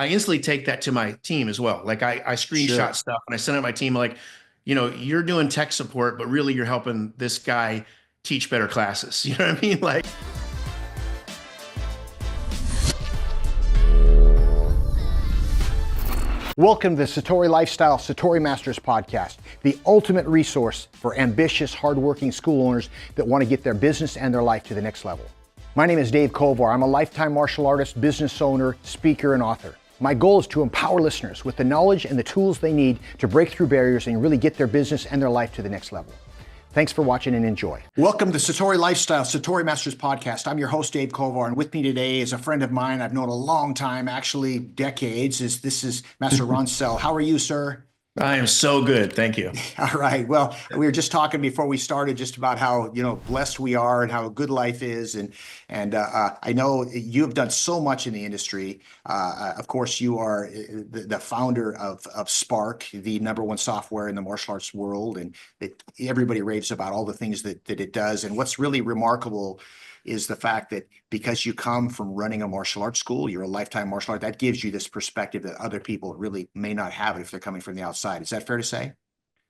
I instantly take that to my team as well. Like I screenshot Sure. stuff and I send it to my team like, you're doing tech support, but really you're helping this guy teach better classes. You know what I mean? Like, Welcome to the Satori Lifestyle Satori Masters podcast, the ultimate resource for ambitious, hardworking school owners that want to get their business and their life to the next level. My name is Dave Kovar. I'm a lifetime martial artist, business owner, speaker, and author. My goal is to empower listeners with the knowledge and the tools they need to break through barriers and really get their business and their life to the next level. Thanks for watching and enjoy. Welcome to Satori Lifestyle, Satori Masters Podcast. I'm your host, Dave Kovar, and with me today is a friend of mine I've known a long time, actually decades. This is Master Ron Sell. How are you, sir? I am so good. Thank you. All right. Well, we were just talking before we started just about how, blessed we are and how good life is. And I know you have done so much in the industry. Of course, you are the founder of Spark, the #1 software in the martial arts world. And everybody raves about all the things that it does. And what's really remarkable is the fact that because you come from running a martial arts school, you're a lifetime martial art, that gives you this perspective that other people really may not have if they're coming from the outside. Is that fair to say?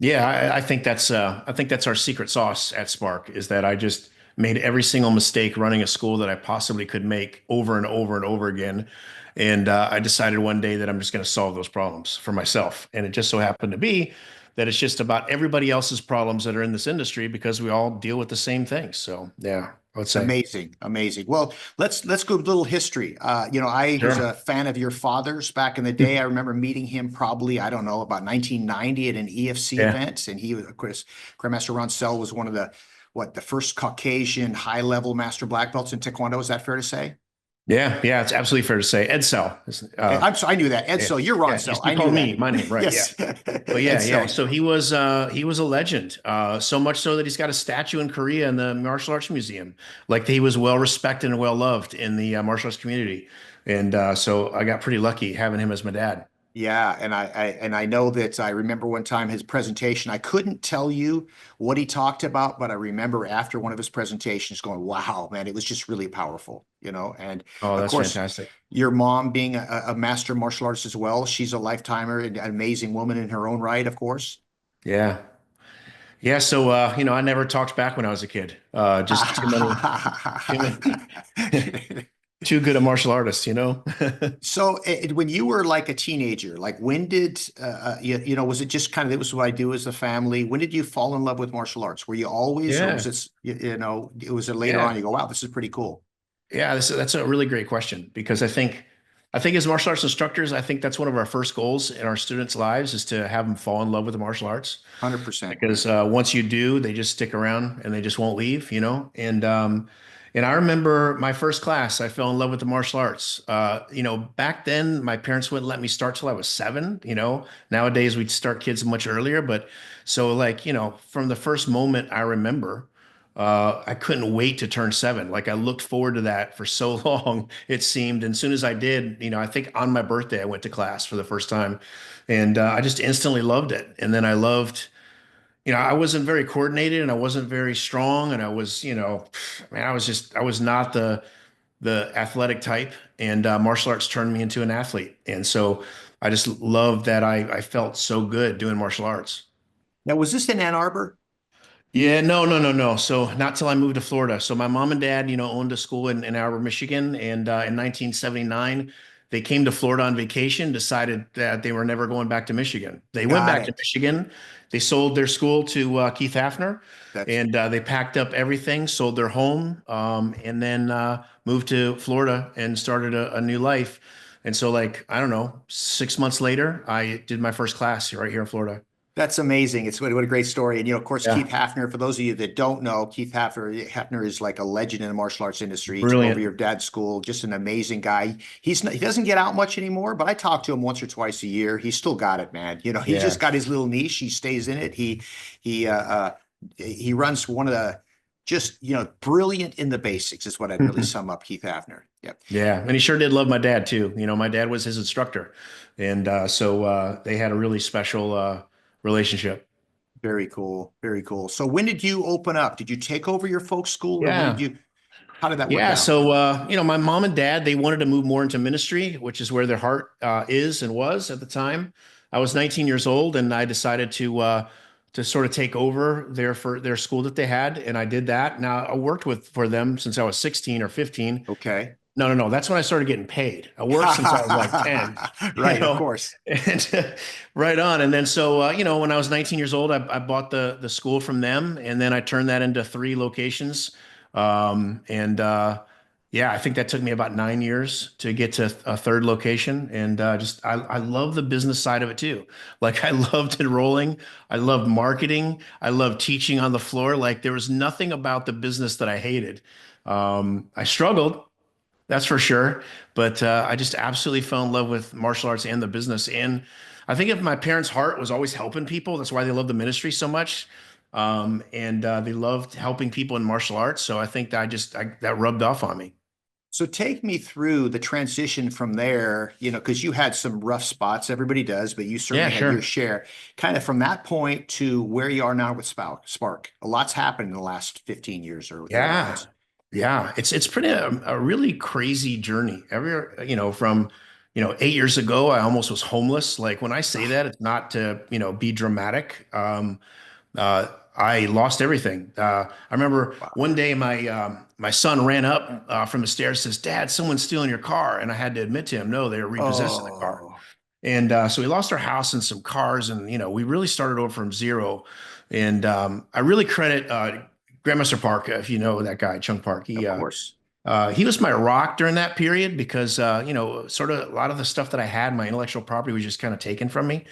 Yeah, I think that's our secret sauce at Spark is that I just made every single mistake running a school that I possibly could make over and over and over again. And I decided one day that I'm just going to solve those problems for myself. And it just so happened to be that it's just about everybody else's problems that are in this industry because we all deal with the same things. So yeah, I would say. Amazing, amazing. Well, let's go a little history. I was Sure. a fan of your father's back in the day. I remember meeting him probably, I don't know, about 1990 at an EFC Yeah. event, and he was, of course, Grandmaster Ron Sell was one of the first Caucasian high-level master black belts in Taekwondo. Is that fair to say? Yeah, yeah, it's absolutely fair to say. Ed Sell. I'm sorry, I knew that. Ed Yeah, Sell, you're Ron yeah. Sell. You I knew called that. me my name, right? Yeah. Yes. But Ed yeah, yeah. Sell. So he was a legend. So much so that he's got a statue in Korea in the Martial Arts Museum. Like he was well respected and well loved in the martial arts community. And so I got pretty lucky having him as my dad. Yeah, and I know that I remember one time his presentation. I couldn't tell you what he talked about, but I remember after one of his presentations going, "Wow, man, it was just really powerful," And Oh, of that's course, fantastic. your mom being a master martial artist as well, she's a lifetimer and an amazing woman in her own right, of course. Yeah. Yeah. So I never talked back when I was a kid. Just too many, too good a martial artist. So when you were like a teenager, like when did was it just kind of it was what I do as a family? When did you fall in love with martial arts? Were you always, or was Yeah. it it was later on Yeah. you go, wow, this is pretty cool. Yeah, that's a really great question because I think as martial arts instructors, I think that's one of our first goals in our students' lives is to have them fall in love with the martial arts 100%. because once you do, they just stick around and they just won't leave. And I remember my first class, I fell in love with the martial arts. Back then my parents wouldn't let me start till I was 7. Nowadays we'd start kids much earlier, but so like, from the first moment I remember. I couldn't wait to turn 7. Like I looked forward to that for so long, it seemed. And as soon as I did, I think on my birthday, I went to class for the first time and I just instantly loved it. And then I loved, I wasn't very coordinated and I wasn't very strong. And I was, man, I was not the athletic type and martial arts turned me into an athlete. And so I just loved that I felt so good doing martial arts. Now, was this in Ann Arbor? Yeah, no, no, no, no. So not till I moved to Florida. So my mom and dad, owned a school in Ann Arbor, Michigan, and in 1979, they came to Florida on vacation, decided that they were never going back to Michigan. They went Got back to it. Michigan. They sold their school to Keith Hafner, That's and they packed up everything, sold their home, and then moved to Florida and started a new life. And so, like, I don't know, 6 months later, I did my first class right here in Florida. That's amazing. It's what a great story. And of course, Keith Yeah, Hafner, for those of you that don't know, Keith Hafner is like a legend in the martial arts industry. He took over brilliant. your dad's school, just an amazing guy. He doesn't get out much anymore, but I talk to him once or twice a year. He's still got it, man. He's Yeah. just got his little niche. He stays in it. He he runs one of the just brilliant in the basics is what I'd really sum up Keith Hafner. Yep. Yeah, and he sure did love my dad too. My dad was his instructor, and so they had a really special relationship. Very cool. Very cool. So when did you open up? Did you take over your folks' school or when did Yeah. you? How did that work Yeah. out? So, my mom and dad, they wanted to move more into ministry, which is where their heart is and was at the time. I was 19 years old and I decided to sort of take over for their school that they had. And I did that. Now I worked for them since I was 16 or 15. Okay. No, no, no. That's when I started getting paid. I worked since I was like 10, Right, of course. and right on. And then so, when I was 19 years old, I bought the school from them, and then I turned that into 3 locations. And Yeah, I think that took me about 9 years to get to a third location. And I love the business side of it too. Like I loved enrolling, I loved marketing, I loved teaching on the floor. Like there was nothing about the business that I hated. I struggled, that's for sure. But I just absolutely fell in love with martial arts and the business. And I think if my parents' heart was always helping people, that's why they love the ministry so much. And They loved helping people in martial arts. So I think that rubbed off on me. So take me through the transition from there, because you had some rough spots, everybody does, but you Yeah, certainly had your sure. share. Kind of from that point to where you are now with Spark. A lot's happened in the last 15 years or Yeah. thereabouts. Yeah. It's pretty a really crazy journey. From 8 years ago, I almost was homeless. Like when I say that, it's not to, be dramatic. I lost everything. I remember Wow. one day my son ran up from the stairs, says, "Dad, someone's stealing your car." And I had to admit to him, no, they were repossessing the car. Oh, And So we lost our house and some cars, and we really started over from zero. And I really credit Grandmaster Park, if you know that guy, Chung Park. of course. He was my rock during that period because, sort of a lot of the stuff that I had, my intellectual property was just kind of taken from me.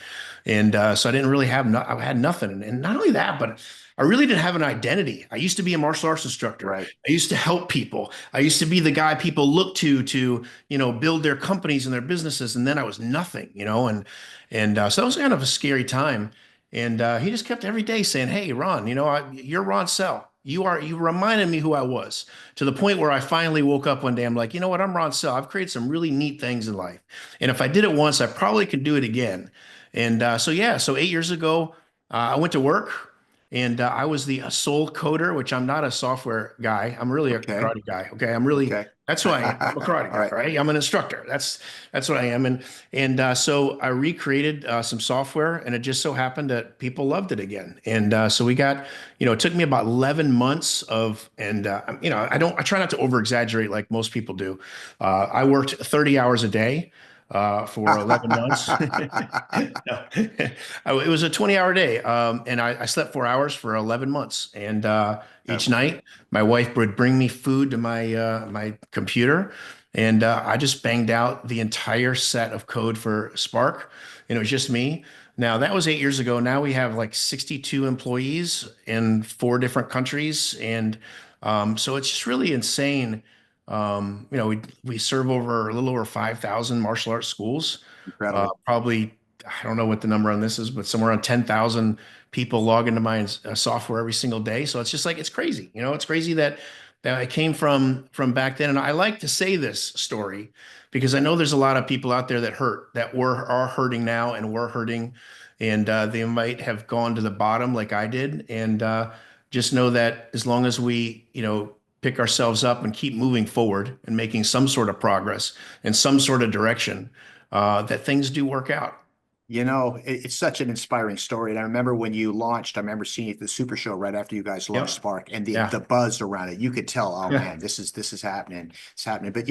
And So I didn't really I had nothing. And not only that, but I really didn't have an identity. I used to be a martial arts instructor. Right. I used to help people. I used to be the guy people look to, build their companies and their businesses. And then I was nothing, so that was kind of a scary time. And He just kept every day saying, "Hey, Ron, you're Ron Sell. You reminded me who I was, to the point where I finally woke up one day. I'm like, you know what? I'm Ron Sell. I've created some really neat things in life. And if I did it once, I probably could do it again." So 8 years ago, I went to work and I was the sole coder, which I'm not a software guy. I'm really a Okay. karate guy. Okay. Okay. That's who I am. I'm a karate All guy, right. right? I'm an instructor. That's what I am. So I recreated some software, and it just so happened that people loved it again. So we got, it took me about 11 months I try not to over exaggerate like most people do. I worked 30 hours a day for 11 months. No. It was a 20-hour day. And I slept 4 hours for 11 months. And Each night, my wife would bring me food to my computer. And I just banged out the entire set of code for Spark. And it was just me. Now, that was 8 years ago. Now we have like 62 employees in 4 different countries. So it's just really insane. We serve over a little over 5,000 martial arts schools. Incredible. Probably, I don't know what the number on this is, but somewhere around 10,000 people log into my software every single day. So it's just like it's crazy. It's crazy that I came from back then. And I like to say this story because I know there's a lot of people out there that are hurting now and were hurting, and they might have gone to the bottom like I did. And Just know that as long as we, pick ourselves up and keep moving forward and making some sort of progress in some sort of direction, that things do work out. It's such an inspiring story. And I remember when you launched, I remember seeing it at the Super Show right after you guys launched Yep. Spark, and the Yeah. the buzz around it. You could tell, oh Yeah. man, this is happening. It's happening. But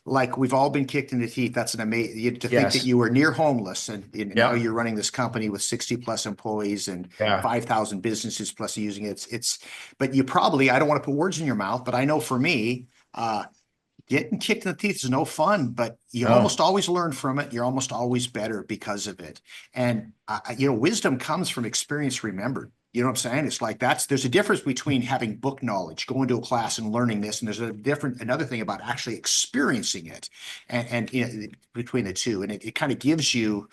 like we've all been kicked in the teeth. That's an amazing to think that Yes. you were near homeless and now Yep. you're running this company with 60 plus employees and Yeah. 5,000 businesses plus using it. But you probably, I don't want to put words in your mouth, but I know for me, getting kicked in the teeth is no fun, but you No. almost always learn from it. You're almost always better because of it. And wisdom comes from experience remembered. You know what I'm saying? It's like there's a difference between having book knowledge, going to a class and learning this, and there's another thing about actually experiencing it, and between the two, and it kind of gives you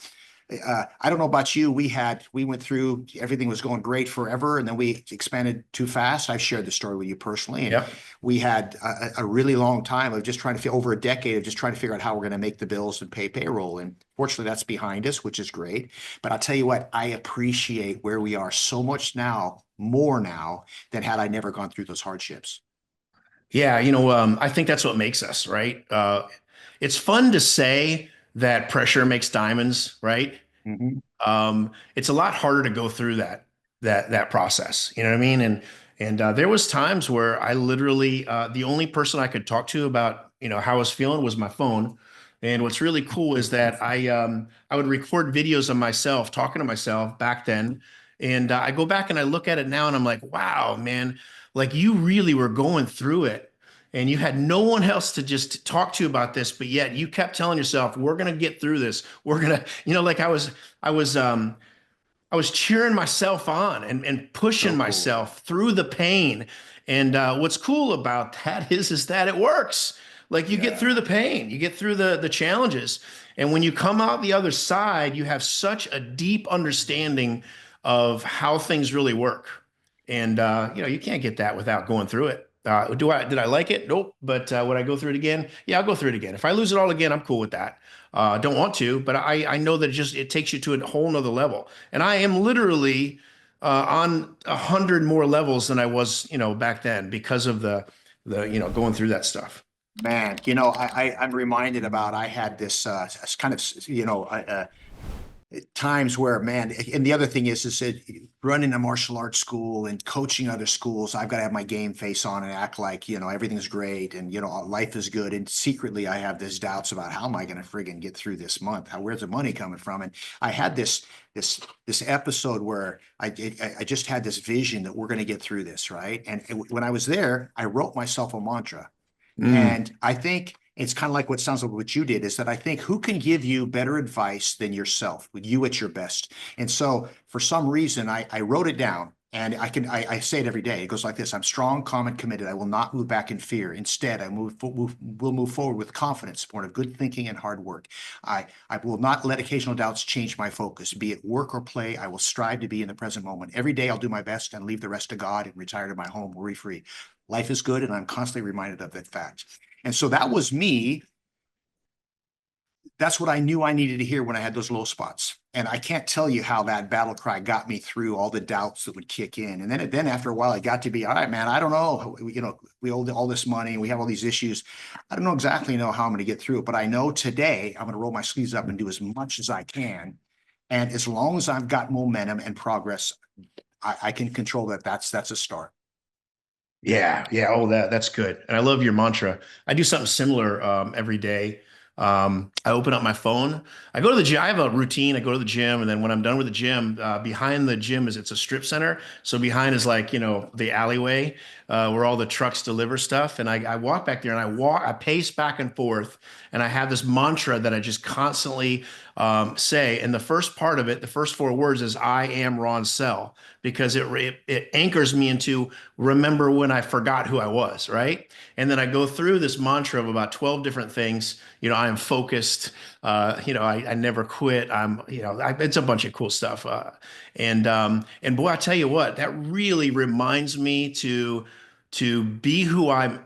I don't know about you. We went through, everything was going great forever, and then we expanded too fast. I've shared the story with you personally, and Yep. we had a really long time of just trying to over a decade of just trying to figure out how we're going to make the bills and pay payroll. And fortunately, that's behind us, which is great. But I'll tell you what, I appreciate where we are so much now, more now than had I never gone through those hardships. Yeah, I think that's what makes us, right? It's fun to say that pressure makes diamonds, right? Hmm. It's a lot harder to go through that process. You know what I mean? And there was times where I literally the only person I could talk to about how I was feeling was my phone. And what's really cool is that I would record videos of myself talking to myself back then, and I go back and I look at it now, and I'm like, wow, man, like you really were going through it. And you had no one else to just talk to about this, but yet you kept telling yourself, "We're gonna get through this. We're gonna," like I was I was cheering myself on and pushing So cool. myself through the pain. And what's cool about that is that it works. Like you get through Yeah. the pain, you get through the challenges, and when you come out the other side, you have such a deep understanding of how things really work. And you can't get that without going through it. Did I like it? Nope. But would I go through it again? Yeah, I'll go through it again. If I lose it all again, I'm cool with that. Don't want to, but I know that it takes you to a whole nother level. And I am literally on 100 more levels than I was, back then because of the going through that stuff. Man, I'm reminded about I had this kind of, times where, man, and the other thing is that running a martial arts school and coaching other schools, I've got to have my game face on and act like, everything's great and, life is good. And secretly, I have this doubts about how am I going to friggin' get through this month? Where's the money coming from? And I had this episode where I just had this vision that we're going to get through this, right? And when I was there, I wrote myself a mantra. Mm. And I think it's kind of like what sounds like what you did is that I think who can give you better advice than yourself, with you at your best. And so for some reason, I wrote it down and I say it every day. It goes like this: I'm strong, calm, and committed. I will not move back in fear. Instead, will move forward with confidence, born of good thinking and hard work. I will not let occasional doubts change my focus, be it work or play. I will strive to be in the present moment. Every day I'll do my best and leave the rest to God and retire to my home worry free. Life is good, and I'm constantly reminded of that fact. And so that was me. That's what I knew I needed to hear when I had those low spots. And I can't tell you how that battle cry got me through all the doubts that would kick in. And then after a while, I got to be, all right, man, I don't know. We owe all this money and we have all these issues. I don't know exactly know how I'm going to get through it, but I know today I'm going to roll my sleeves up and do as much as I can. And as long as I've got momentum and progress, I can control that. That's a start. Yeah, yeah. Oh, that's good. And I love your mantra. I do something similar every day. I open up my phone. I go to the gym. I have a routine. I go to the gym, and then when I'm done with the gym, behind the gym it's a strip center. So behind is like the alleyway where all the trucks deliver stuff. And I walk back there and I pace back and forth, and I have this mantra that I just constantly say. And the first part of it, the first four words is "I am Ron Sell," because it anchors me into remember when I forgot who I was, right? And then I go through this mantra of about 12 different things. I am focused. I never quit. It's a bunch of cool stuff. And boy, I tell you what, that really reminds me to be who I'm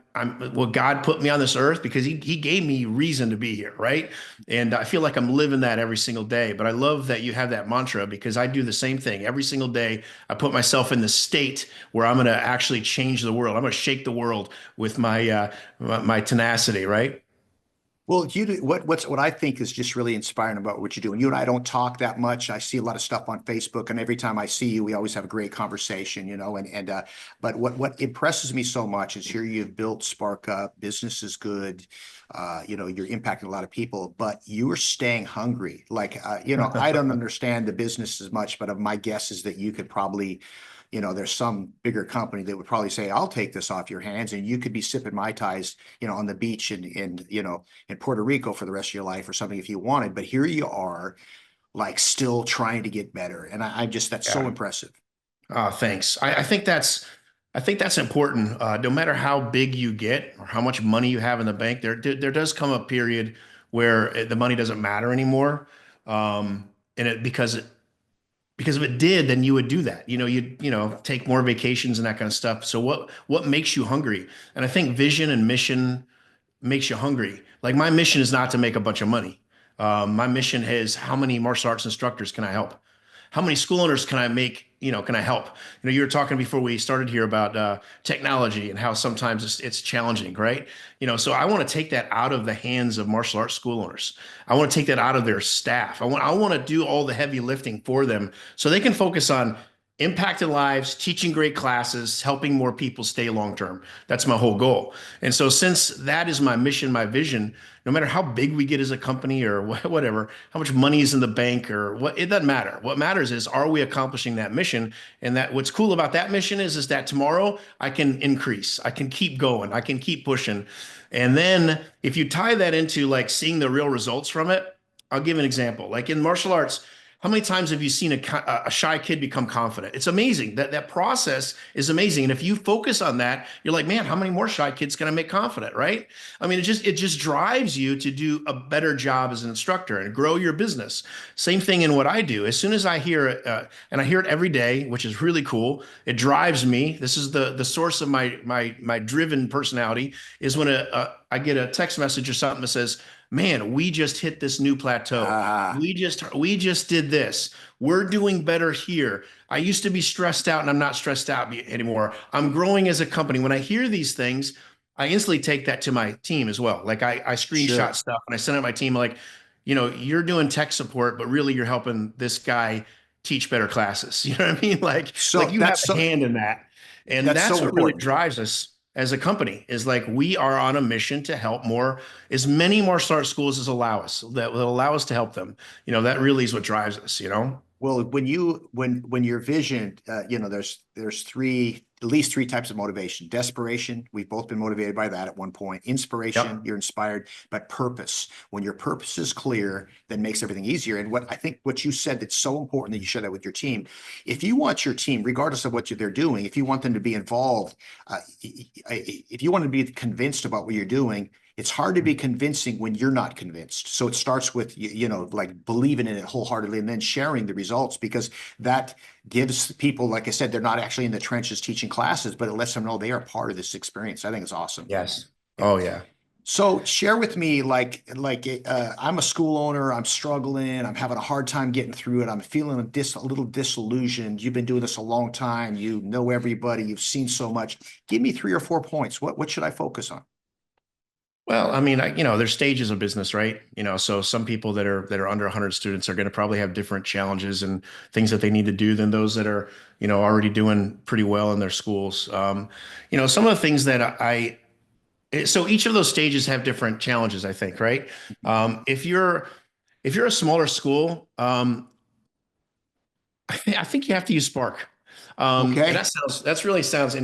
what God put me on this earth because he gave me reason to be here, right? And I feel like I'm living that every single day. But I love that you have that mantra because I do the same thing every single day. I put myself in the state where I'm going to actually change the world. I'm going to shake the world with my tenacity, right? Well, what I think is just really inspiring about what you do. And you and I don't talk that much. I see a lot of stuff on Facebook, and every time I see you, we always have a great conversation, but what impresses me so much is here you've built Spark Up, business is good, you're impacting a lot of people, but you are staying hungry. Like, I don't understand the business as much, but my guess is that you could probably there's some bigger company that would probably say, I'll take this off your hands and you could be sipping Mai Tais, on the beach in Puerto Rico for the rest of your life or something if you wanted. But here you are, like still trying to get better. And I'm just, that's so Yeah. impressive. Thanks. I think that's important. No matter how big you get or how much money you have in the bank, there does come a period where the money doesn't matter anymore. And because if it did, then you would do that. You'd take more vacations and that kind of stuff. So what makes you hungry? And I think vision and mission makes you hungry. Like my mission is not to make a bunch of money. My mission is how many martial arts instructors can I help? How many school owners can I make, can I help? You were talking before we started here about technology and how sometimes it's challenging, right? So I want to take that out of the hands of martial arts school owners. I want to take that out of their staff. I want to do all the heavy lifting for them so they can focus on impacting lives, teaching great classes, helping more people stay long term. That's my whole goal. And so, since that is my mission, my vision, no matter how big we get as a company or whatever, how much money is in the bank or what, it doesn't matter. What matters is, are we accomplishing that mission? And that what's cool about that mission is that tomorrow I can increase, I can keep going, I can keep pushing. And then if you tie that into like seeing the real results from it, I'll give an example. Like in martial arts, how many times have you seen a shy kid become confident? It's amazing. That process is amazing. And if you focus on that, you're like, man, how many more shy kids can I make confident, right? I mean, it just drives you to do a better job as an instructor and grow your business. Same thing in what I do. As soon as I hear it, and I hear it every day, which is really cool, it drives me. This is the source of my driven personality is when I get a text message or something that says, man, we just hit this new plateau. Ah, We just did this. We're doing better here. I used to be stressed out and I'm not stressed out anymore. I'm growing as a company. When I hear these things, I instantly take that to my team as well. Like I screenshot sure. stuff and I send it to my team like, you're doing tech support, but really you're helping this guy teach better classes. You know what I mean? Like So you have a hand in that. And that's that's so what really important. drives us as a company is like we are on a mission to help more as many martial arts schools as allow us that will allow us to help them. That really is what drives us. Well, when your vision, there's three, at least three types of motivation. Desperation, we've both been motivated by that at one point. Inspiration, Yep. you're inspired, but purpose. When your purpose is clear, then makes everything easier. And what I think what you said that's so important that you share that with your team. If you want your team, regardless of what they're doing, if you want them to be involved, if you want to be convinced about what you're doing, it's hard to be convincing when you're not convinced. So it starts with, like believing in it wholeheartedly and then sharing the results because that gives people, like I said, they're not actually in the trenches teaching classes, but it lets them know they are part of this experience. I think it's awesome. Yes. Yeah. Oh yeah. So share with me, I'm a school owner, I'm struggling, I'm having a hard time getting through it. I'm feeling a little disillusioned. You've been doing this a long time. You know everybody. You've seen so much. Give me 3 or 4 points. What should I focus on? Well, I mean, there's stages of business, right? So some people that are under 100 students are going to probably have different challenges and things that they need to do than those that are, already doing pretty well in their schools. Some of the things that so each of those stages have different challenges, I think, right? If you're a smaller school, I think you have to use Spark. And Okay. that's really sounds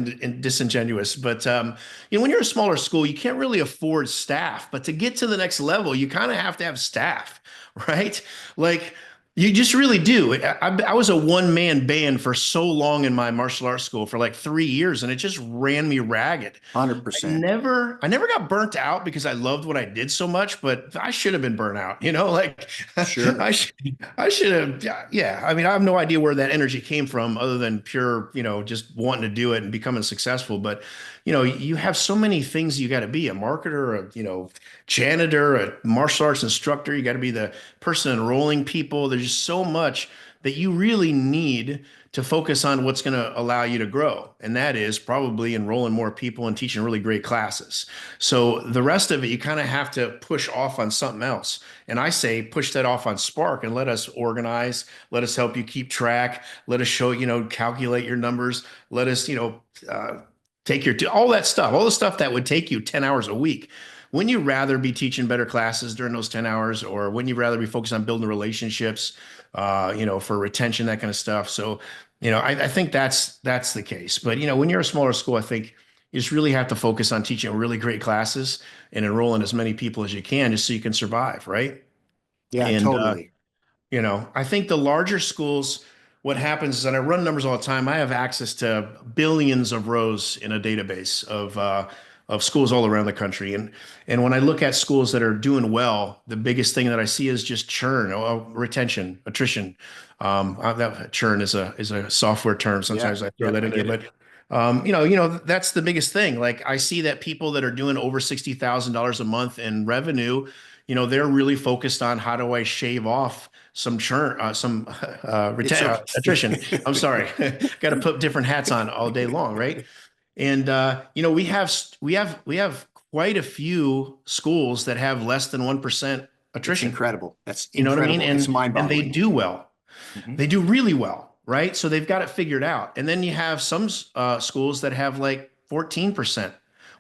disingenuous, but when you're a smaller school, you can't really afford staff. But to get to the next level, you kind of have to have staff, right? Like you just really do. I was a one-man band for so long in my martial arts school for like 3 years, and it just ran me ragged. I 100%. never, I never got burnt out because I loved what I did so much, but I should have been burnt out, like Sure. I should have, yeah. I mean, I have no idea where that energy came from other than pure, just wanting to do it and becoming successful. But, you have so many things you got to be a marketer, janitor, a martial arts instructor. You got to be the person enrolling people. There's just so much that you really need to focus on what's going to allow you to grow. And that is probably enrolling more people and teaching really great classes. So the rest of it, you kind of have to push off on something else. And I say, push that off on Spark and let us organize, let us help you keep track, let us show, calculate your numbers, let us, take all that stuff, all the stuff that would take you 10 hours a week. Wouldn't you rather be teaching better classes during those 10 hours, or wouldn't you rather be focused on building relationships, for retention, that kind of stuff? So, I think that's the case. But, when you're a smaller school, I think you just really have to focus on teaching really great classes and enrolling as many people as you can just so you can survive, right? Yeah, And totally. I think the larger schools, what happens is, and I run numbers all the time, I have access to billions of rows in a database of schools all around the country. And when I look at schools that are doing well, the biggest thing that I see is just churn, retention, attrition. That churn is a software term. Yeah. Sometimes I throw Yep. that I in there, get it. but that's the biggest thing. Like I see that people that are doing over $60,000 a month in revenue, they're really focused on how do I shave off It's attrition. I'm okay. sorry. Got to put different hats on all day long, right? And we have quite a few schools that have less than 1% It's attrition. incredible. That's You know what I mean? incredible. It's And they mind-boggling. do well. Mhm. They do really well, right? So they've got it figured out. And then you have some schools that have like 14%,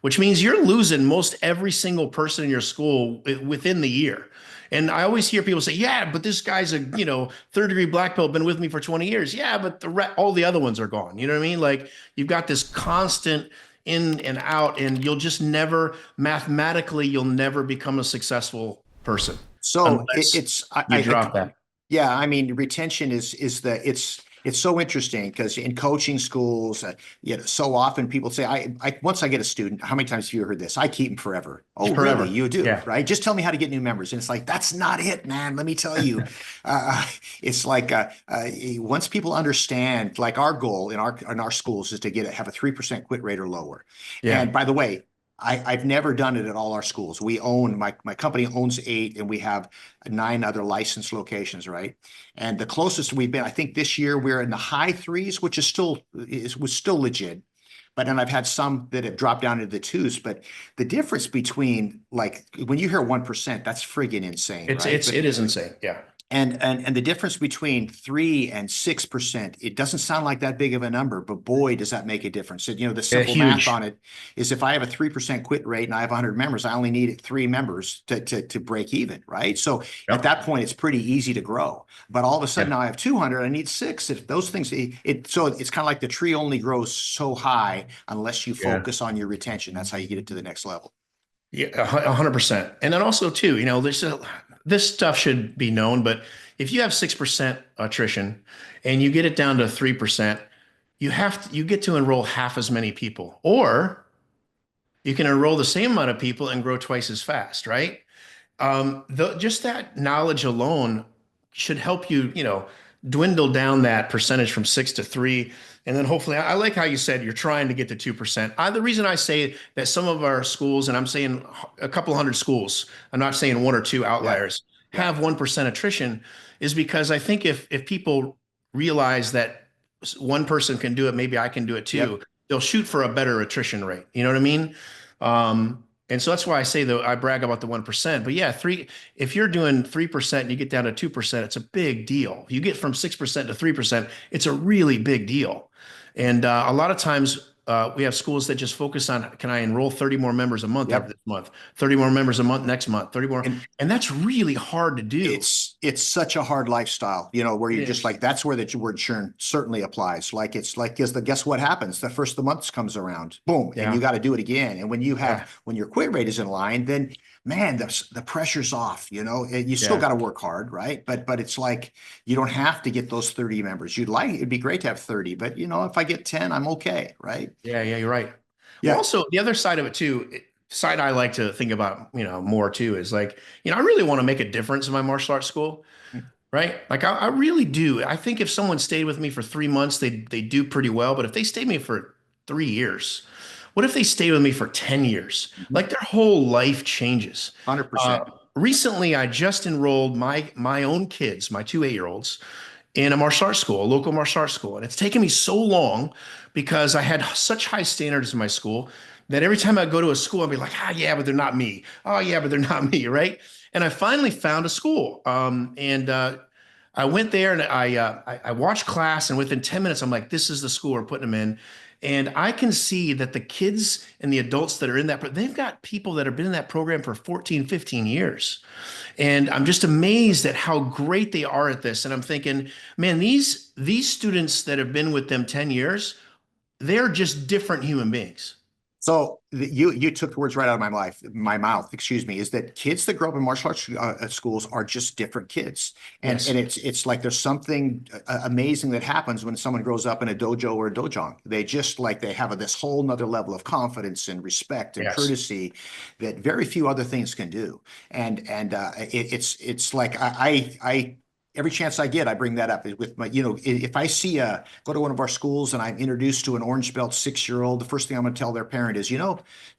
which means you're losing most every single person in your school within the year. And I always hear people say, "Yeah, but this guy's a third degree black belt, been with me for 20 years." Yeah, but all the other ones are gone. You know what I mean? Like you've got this constant in and out, and you'll just never mathematically you'll never become a successful person So unless it's you drop that. yeah, I mean, retention is it's so interesting because in coaching schools, so often people say, I once I get a student, how many times have you heard this? I keep them forever. Oh, really? Forever. You do, Yeah. right? Just tell me how to get new members. And it's like, that's not it, man. Let me tell you. Uh, it's like once people understand, like our goal in our schools is to have a 3% quit rate or lower. Yeah. And by the way, I've never done it at all our schools. We own my company owns 8, and we have 9 other licensed locations, right? And the closest we've been, I think this year we're in the high threes, which was still legit. But then I've had some that have dropped down into the twos. But the difference between like when you hear 1%, that's friggin' insane, right? It is insane. Yeah. And the difference between 3 and 6%, it doesn't sound like that big of a number, but boy, does that make a difference. And, the Yeah, simple math huge. on it is if I have a 3% quit rate and I have 100 members, I only need 3 members to break even, right? So at Yep. that point, it's pretty easy to grow. But all of a sudden Yeah. now I have 200, I need 6. If those things, so it's kind of like the tree only grows so high unless you Yeah. focus on your retention. That's how you get it to the next level. Yeah, 100%. And then also too, this stuff should be known, but if you have 6% attrition and you get it down to 3%, you get to enroll half as many people, or you can enroll the same amount of people and grow twice as fast, right? Just that knowledge alone should help you, dwindle down that percentage from 6 to 3. And then hopefully, I like how you said you're trying to get to 2%. The reason I say that some of our schools, and I'm saying a couple hundred schools, I'm not saying one or two Yeah. outliers, Yeah. have 1% attrition, is because I think if people realize that one person can do it, maybe I can do it too, Yep. they'll shoot for a better attrition rate. You know what I mean? And so that's why I say that I brag about the 1%. But yeah, if you're doing 3% and you get down to 2%, it's a big deal. You get from 6% to 3%, it's a really big deal. And a lot of times we have schools that just focus on, can I enroll 30 more members a month every Yep. this month, 30 more members a month next month, 30 more. And And that's really hard to do. it's such a hard lifestyle, where It you're just is. like, that's where the word churn certainly applies. Like it's like, guess what happens? The first of the month comes around, boom, and you Yeah. got to do it again. And Yeah. when your quit rate is in line, then man, the pressure's off, and you still Yeah. got to work hard, right? But it's like, you don't have to get those 30 members. It'd be great to have 30, but if I get 10, I'm okay, right? Yeah. Yeah. You're right. Well, Yeah. also the other side of it too, side I like to think about, more too, is like, I really want to make a difference in my martial arts school, right? Like I really do. I think if someone stayed with me for 3 months, they do pretty well. But if they stayed with me for 3 years, what if they stay with me for 10 years? Mhm. Like their whole life changes. 100%. Recently, I just enrolled my own kids, my 2 8-year-olds, in a martial arts school, a local martial arts school. And it's taken me so long because I had such high standards in my school that every time I go to a school, I'd be like, yeah, but they're not me. Oh, yeah, but they're not me, right? And I finally found a school. And I went there and I watched class, and within 10 minutes, I'm like, this is the school we're putting them in. And I can see that the kids and the adults that are in that, but they've got people that have been in that program for 14, 15 years. And I'm just amazed at how great they are at this. And I'm thinking, man, these students that have been with them 10 years, they're just different human beings. So you took the words right out of my mouth, excuse me, is that kids that grow up in martial arts schools are just different kids. And Yes. and it's like there's something amazing that happens when someone grows up in a dojo or a dojang. They just like they have this whole nother level of confidence and respect and Yes. courtesy that very few other things can do. And it's like I every chance I get, I bring that up with my, if I go to one of our schools and I'm introduced to an orange belt 6-year-old, the first thing I'm going to tell their parent is, your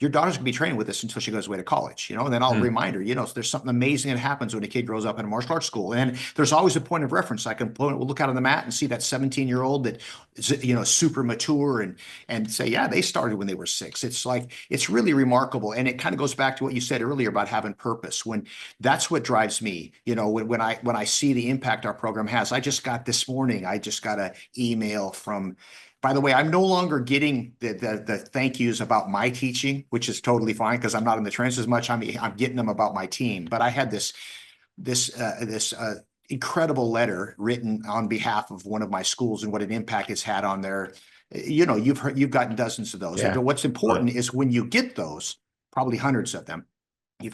daughter's going to be training with us until she goes away to college, and then I'll remind her, there's something amazing that happens when a kid grows up in a martial arts school. And there's always a point of reference. We'll look out on the mat and see that 17-year-old that is, super mature and say, yeah, they started when they were 6. It's really remarkable. And it kind of goes back to what you said earlier about having purpose. When that's what drives me, when I see the impact our program has. This morning, I just got an email from, by the way, I'm no longer getting the thank yous about my teaching, which is totally fine because I'm not in the trenches as much. I'm getting them about my team. But I had this incredible letter written on behalf of one of my schools and what an impact it's had on their, you've gotten dozens of those. Yeah. And what's important is when you get those, probably hundreds of them, we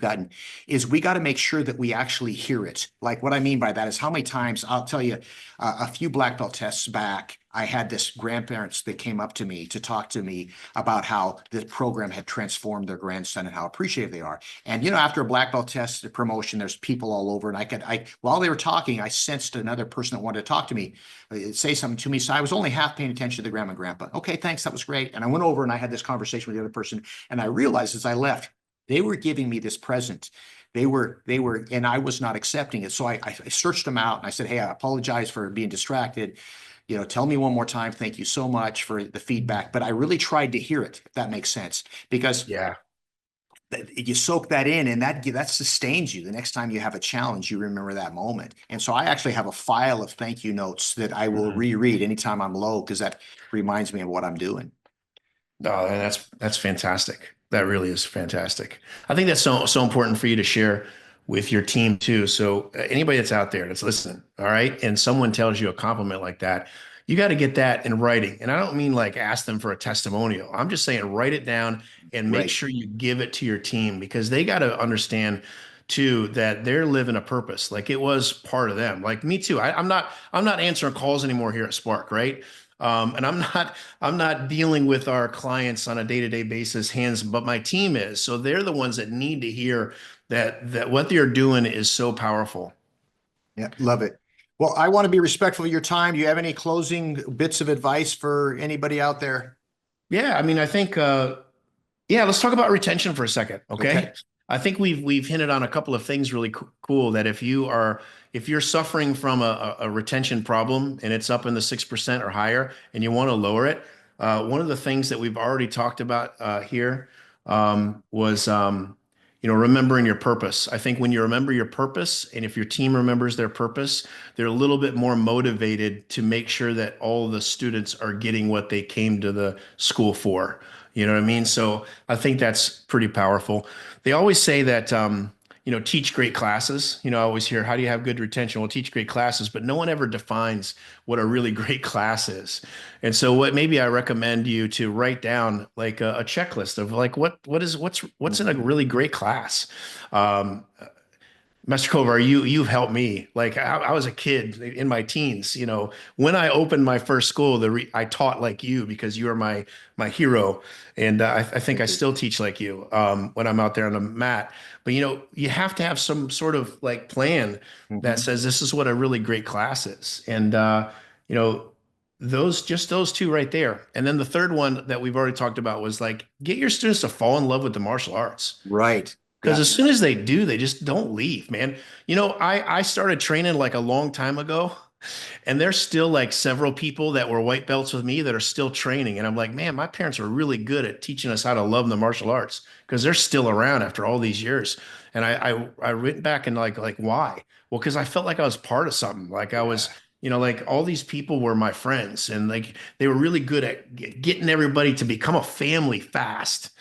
got to make sure that we actually hear it. Like what I mean by that is how many times, I'll tell you, a few black belt tests back, I had this grandparents that came up to me to talk to me about how the program had transformed their grandson and how appreciative they are. And, after a black belt test, the promotion, there's people all over. And while they were talking, I sensed another person that wanted to talk to me, say something to me. So I was only half paying attention to the grandma and grandpa. Okay, thanks. That was great. And I went over and I had this conversation with the other person. And I realized as I left, they were giving me this present. They were, and I was not accepting it. So I searched them out and I said, hey, I apologize for being distracted. Tell me one more time. Thank you so much for the feedback. But I really tried to hear it, if that makes sense, because you soak that in and that sustains you. The next time you have a challenge, you remember that moment. And so I actually have a file of thank you notes that I will reread anytime I'm low, because that reminds me of what I'm doing. Oh, that's fantastic. That really is fantastic. I think that's so important for you to share with your team too. So anybody that's out there that's listening, all right, and someone tells you a compliment like that, you got to get that in writing. And I don't mean like ask them for a testimonial. I'm just saying write it down and make sure you give it to your team, because they got to understand too that they're living a purpose. Like it was part of them. Like me too. I'm not answering calls anymore here at Spark, right? And I'm not dealing with our clients on a day-to-day basis, but my team is. So they're the ones that need to hear that what they're doing is so powerful. Yeah, love it. Well, I want to be respectful of your time. Do you have any closing bits of advice for anybody out there? Yeah, I mean, I think let's talk about retention for a second, okay? I think we've hinted on a couple of things really cool, that if you're suffering from a retention problem and it's up in the 6% or higher and you want to lower it, one of the things that we've already talked about here was remembering your purpose. I think when you remember your purpose, and if your team remembers their purpose, they're a little bit more motivated to make sure that all the students are getting what they came to the school for. You know what I mean? So I think that's pretty powerful. They always say that, teach great classes. I always hear, how do you have good retention? Well, teach great classes, but no one ever defines what a really great class is. And so what maybe I recommend you to write down like a checklist of like, what's in a really great class? Master Kovar, you've helped me. Like I was a kid in my teens, when I opened my first school, I taught like you because you are my hero. And I think I still teach like you when I'm out there on the mat. But, you have to have some sort of like plan that says this is what a really great class is. And, those two right there. And then the third one that we've already talked about was like, get your students to fall in love with the martial arts. Right. Because as soon as they do, they just don't leave, man. I started training like a long time ago, and there's still like several people that were white belts with me that are still training. And I'm like, man, my parents are really good at teaching us how to love the martial arts, because they're still around after all these years. And I went back and like why? Well, because I felt like I was part of something. Like I was, like all these people were my friends, and like they were really good at getting everybody to become a family fast,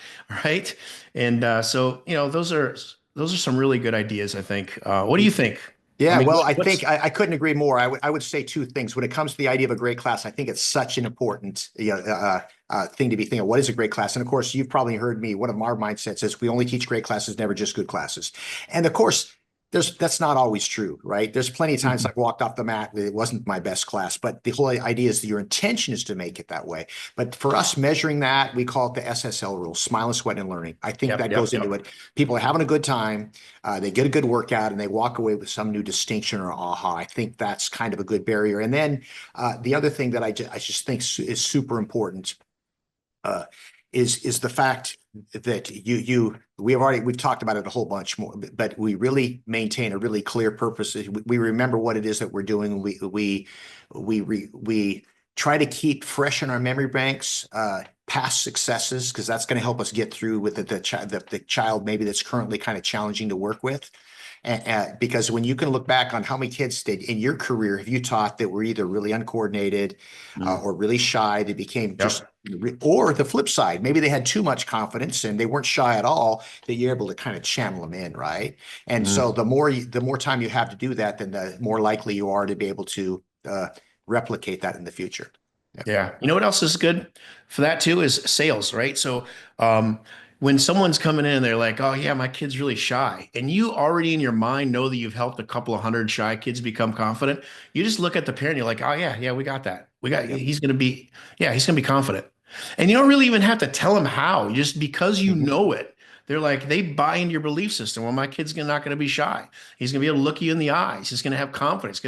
right? And so those are some really good ideas, I think. What do you think? Yeah, I mean, well, I think I couldn't agree more. I would say two things. When it comes to the idea of a great class, I think it's such an important thing to be thinking of. What is a great class? And of course, you've probably heard me. One of our mindsets is we only teach great classes, never just good classes. And of course, that's not always true, right? There's plenty of times I've walked off the mat, it wasn't my best class, but the whole idea is that your intention is to make it that way. But for us measuring that, we call it the SSL rule, smile and sweat and learning. I think that goes into it. People are having a good time, they get a good workout, and they walk away with some new distinction or aha. I think that's kind of a good barrier. And then the other thing that I just think is super important is the fact that we've talked about it a whole bunch more, but we really maintain a really clear purpose. We remember what it is that we're doing. We try to keep fresh in our memory banks past successes, because that's going to help us get through with the child maybe that's currently kind of challenging to work with. Because when you can look back on how many kids did in your career have you taught that were either really uncoordinated or really shy, they became just, or the flip side, maybe they had too much confidence and they weren't shy at all, that you're able to kind of channel them in, right? And so the more time you have to do that, then the more likely you are to be able to replicate that in the future. Yeah. You know what else is good for that too is sales, right? So when someone's coming in, they're like, oh yeah, my kid's really shy. And you already in your mind know that you've helped a couple of hundred shy kids become confident. You just look at the parent, you're like, oh yeah, we got that. He's going to be confident. And you don't really even have to tell them how, just because you know it. They're like, they buy into your belief system. Well, my kid's not going to be shy. He's going to be able to look you in the eyes. He's going to have confidence.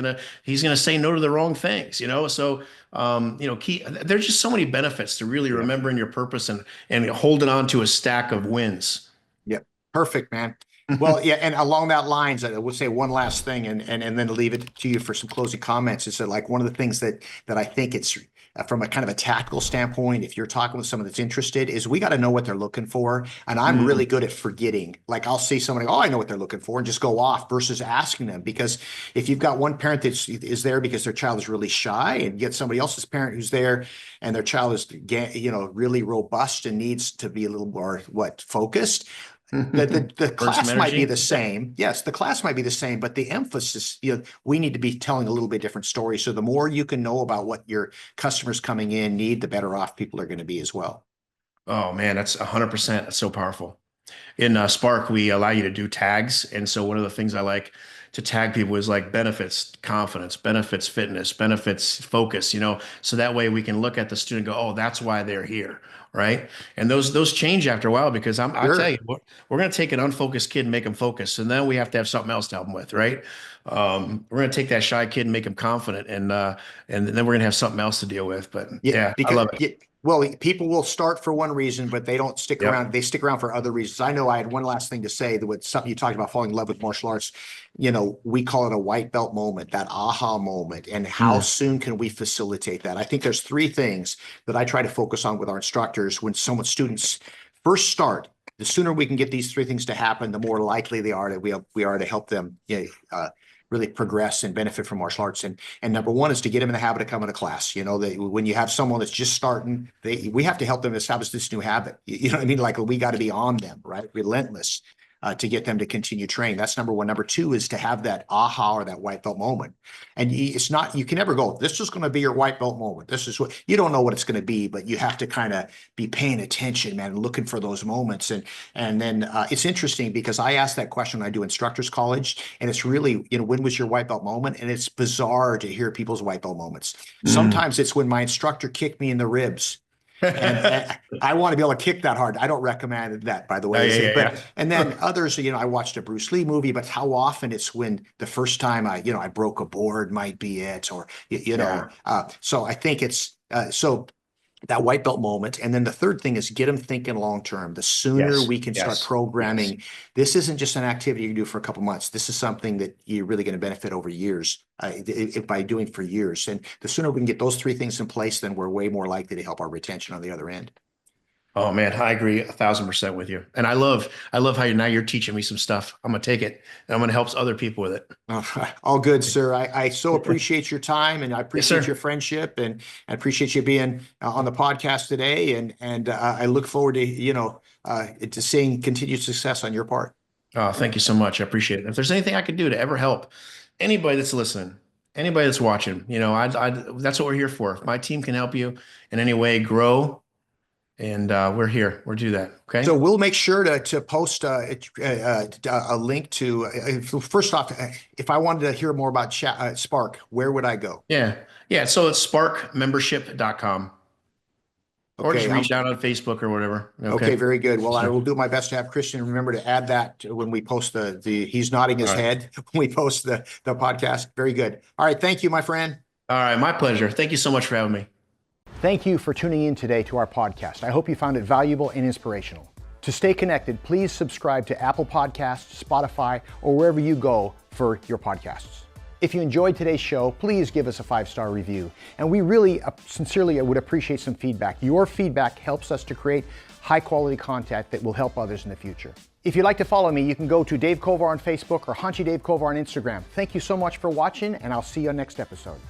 He's going to say no to the wrong things, So, there's just so many benefits to really remembering your purpose and holding on to a stack of wins. Yep. Perfect, man. Well, yeah. And along that lines, I will say one last thing and then leave it to you for some closing comments, is that like one of the things that I think it's from a kind of a tactical standpoint, if you're talking with someone that's interested, is we got to know what they're looking for. And I'm really good at forgetting. Like I'll see somebody, oh, I know what they're looking for, and just go off versus asking them. Because if you've got one parent that is there because their child is really shy, and get somebody else's parent who's there and their child is, really robust and needs to be a little more focused. The class might be the same. Yes, the class might be the same, but the emphasis, we need to be telling a little bit different story. So the more you can know about what your customers coming in need, the better off people are going to be as well. Oh man, that's 100%. That's so powerful. In Spark, we allow you to do tags. And so one of the things I like to tag people is like benefits confidence, benefits fitness, benefits focus, so that way we can look at the student and go, oh, that's why they're here. Right. And those change after a while, because I tell you, we're going to take an unfocused kid and make him focus. And then we have to have something else to help him with. Right. We're going to take that shy kid and make him confident. And then we're going to have something else to deal with. But I love it. Well, people will start for one reason, but they don't stick around. They stick around for other reasons. I know I had one last thing to say that with something you talked about, falling in love with martial arts. We call it a white belt moment, that aha moment. And how soon can we facilitate that? I think there's three things that I try to focus on with our instructors when students first start. The sooner we can get these three things to happen, the more likely they are that we are to help them really progress and benefit from martial arts. And number one is to get them in the habit of coming to class. When you have someone that's just starting, we have to help them establish this new habit. You know what I mean? Like we got to be on them, right? Relentless to get them to continue training. That's number one. Number two is to have that aha or that white belt moment. And it's not, you can never go, this is going to be your white belt moment. This is what, you don't know what it's going to be, but you have to kind of be paying attention, man, and looking for those moments. And then it's interesting because I ask that question when I do instructors college, and it's really, when was your white belt moment? And it's bizarre to hear people's white belt moments. Sometimes it's when my instructor kicked me in the ribs. and I want to be able to kick that hard. I don't recommend that, by the way. And then others, I watched a Bruce Lee movie, but how often it's when the first time I broke a board might be it, or, so I think it's, so that white belt moment. And then the third thing is get them thinking long-term. The sooner we can start programming, this isn't just an activity you can do for a couple months. This is something that you're really going to benefit over years by doing for years. And the sooner we can get those three things in place, then we're way more likely to help our retention on the other end. Oh man, I agree 1,000% with you. And I love how you're teaching me some stuff. I'm going to take it and I'm going to help other people with it. All good, sir. I so appreciate your time, and I appreciate your friendship, and I appreciate you being on the podcast today. And I look forward to seeing continued success on your part. Oh, thank you so much. I appreciate it. If there's anything I could do to ever help anybody that's listening, anybody that's watching, that's what we're here for. If my team can help you in any way grow, And we're here. We'll do that. Okay. So we'll make sure to post a link to, first off, if I wanted to hear more about Spark, where would I go? Yeah. Yeah. So it's sparkmembership.com. Or Okay, just reach out on Facebook or whatever. Okay, very good. Well, I will do my best to have Christian remember to add that when we post he's nodding his head when we post the podcast. Very good. All right. Thank you, my friend. All right. My pleasure. Thank you so much for having me. Thank you for tuning in today to our podcast. I hope you found it valuable and inspirational. To stay connected, please subscribe to Apple Podcasts, Spotify, or wherever you go for your podcasts. If you enjoyed today's show, please give us a 5-star review. And we really sincerely would appreciate some feedback. Your feedback helps us to create high-quality content that will help others in the future. If you'd like to follow me, you can go to Dave Kovar on Facebook or Haunchie Dave Kovar on Instagram. Thank you so much for watching, and I'll see you on next episode.